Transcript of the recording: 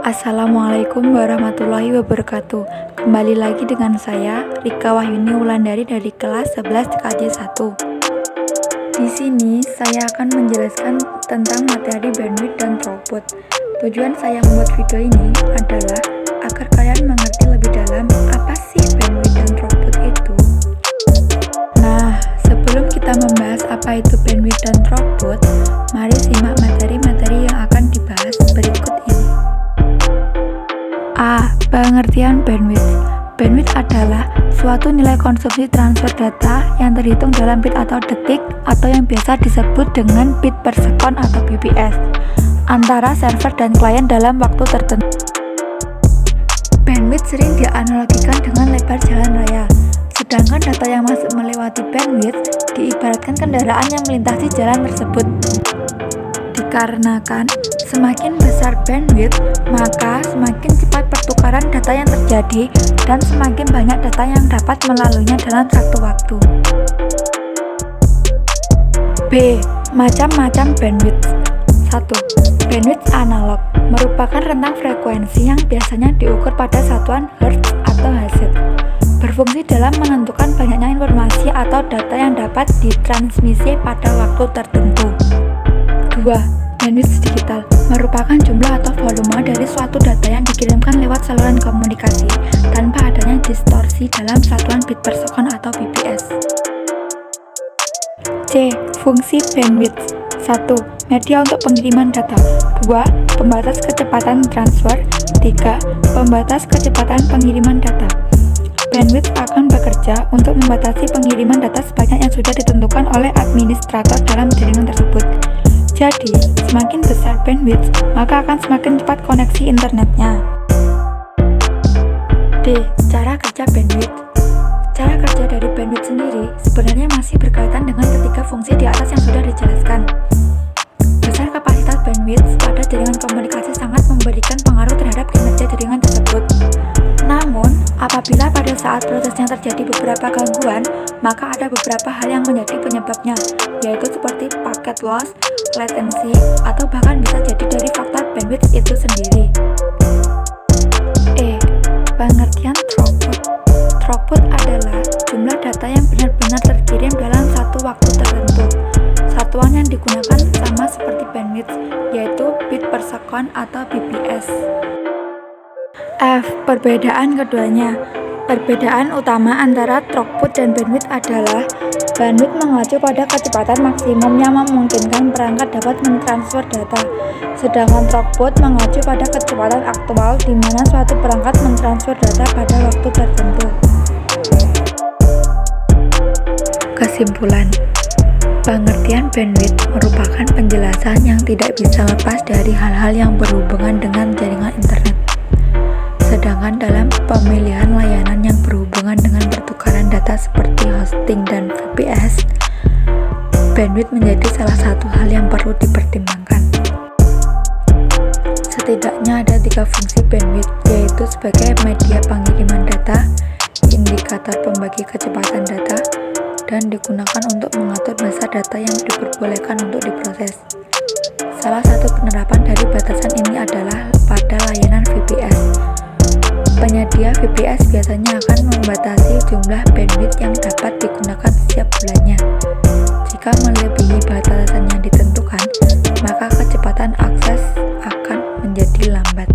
Assalamualaikum warahmatullahi wabarakatuh. Kembali lagi dengan saya, Rika Wahyuni Wulandari dari kelas 11 TKJ 1. Di sini saya akan menjelaskan tentang materi bandwidth dan throughput. Tujuan saya membuat video ini adalah agar kalian mengerti lebih dalam apa sih bandwidth dan throughput itu. Nah, sebelum kita membahas apa itu bandwidth dan throughput, mari simak materi-materi yang akan dibahas berikut ini. A. Pengertian bandwidth. Bandwidth adalah suatu nilai konsumsi transfer data yang terhitung dalam bit atau detik atau yang biasa disebut dengan bit per second atau bps antara server dan klien dalam waktu tertentu. Bandwidth sering dianalogikan dengan lebar jalan raya, sedangkan data yang masuk melewati bandwidth diibaratkan kendaraan yang melintasi jalan tersebut. Dikarenakan semakin besar bandwidth, maka semakin cepat pertukaran data yang terjadi dan semakin banyak data yang dapat melaluinya dalam satu waktu. B. Macam-macam bandwidth. 1. Bandwidth analog merupakan rentang frekuensi yang biasanya diukur pada satuan hertz atau Hz. Berfungsi dalam menentukan banyaknya informasi atau data yang dapat ditransmisi pada waktu tertentu. 2. Bandwidth digital merupakan jumlah atau volume dari suatu data yang dikirimkan lewat saluran komunikasi tanpa adanya distorsi dalam satuan bit per second atau bps. C. Fungsi bandwidth. 1. Media untuk pengiriman data. 2. Pembatas kecepatan transfer. 3. Pembatas kecepatan pengiriman data. Bandwidth akan bekerja untuk membatasi pengiriman data sebanyak yang sudah ditentukan oleh administrator dalam jaringan tersebut. Jadi, semakin besar bandwidth, maka akan semakin cepat koneksi internetnya. D. Cara kerja bandwidth. Cara kerja dari bandwidth sendiri sebenarnya masih berkaitan dengan ketiga fungsi di atas yang sudah dijelaskan. Besar kapasitas bandwidth pada jaringan komunikasi sangat memberikan pengaruh terhadap kinerja jaringan tersebut. Namun, apabila pada saat prosesnya terjadi beberapa gangguan, maka ada beberapa hal yang menjadi penyebabnya, yaitu seperti packet loss, latency, atau bahkan bisa jadi dari faktor bandwidth itu sendiri. E. Pengertian throughput. Throughput adalah jumlah data yang benar-benar terkirim dalam satu waktu tertentu. Satuan yang digunakan sama seperti bandwidth, yaitu bit per second atau bps. F. Perbedaan keduanya. Perbedaan utama antara throughput dan bandwidth adalah bandwidth mengacu pada kecepatan maksimum yang memungkinkan perangkat dapat mentransfer data, sedangkan throughput mengacu pada kecepatan aktual di mana suatu perangkat mentransfer data pada waktu tertentu. Kesimpulan, pengertian bandwidth merupakan penjelasan yang tidak bisa lepas dari hal-hal yang berhubungan dengan jaringan internet. Sedangkan dalam pemilihan layanan yang berhubungan dengan pertukaran data seperti hosting dan VPS, bandwidth menjadi salah satu hal yang perlu dipertimbangkan. Setidaknya ada 3 fungsi bandwidth, yaitu sebagai media pengiriman data, indikator pembagi kecepatan data, dan digunakan untuk mengatur besar data yang diperbolehkan untuk diproses. Salah satu penerapan dari batasan ini adalah pada layanan VPS. Penyedia VPS biasanya akan membatasi jumlah bandwidth yang dapat digunakan setiap bulannya. Jika melebihi batasan yang ditentukan, maka kecepatan akses akan menjadi lambat.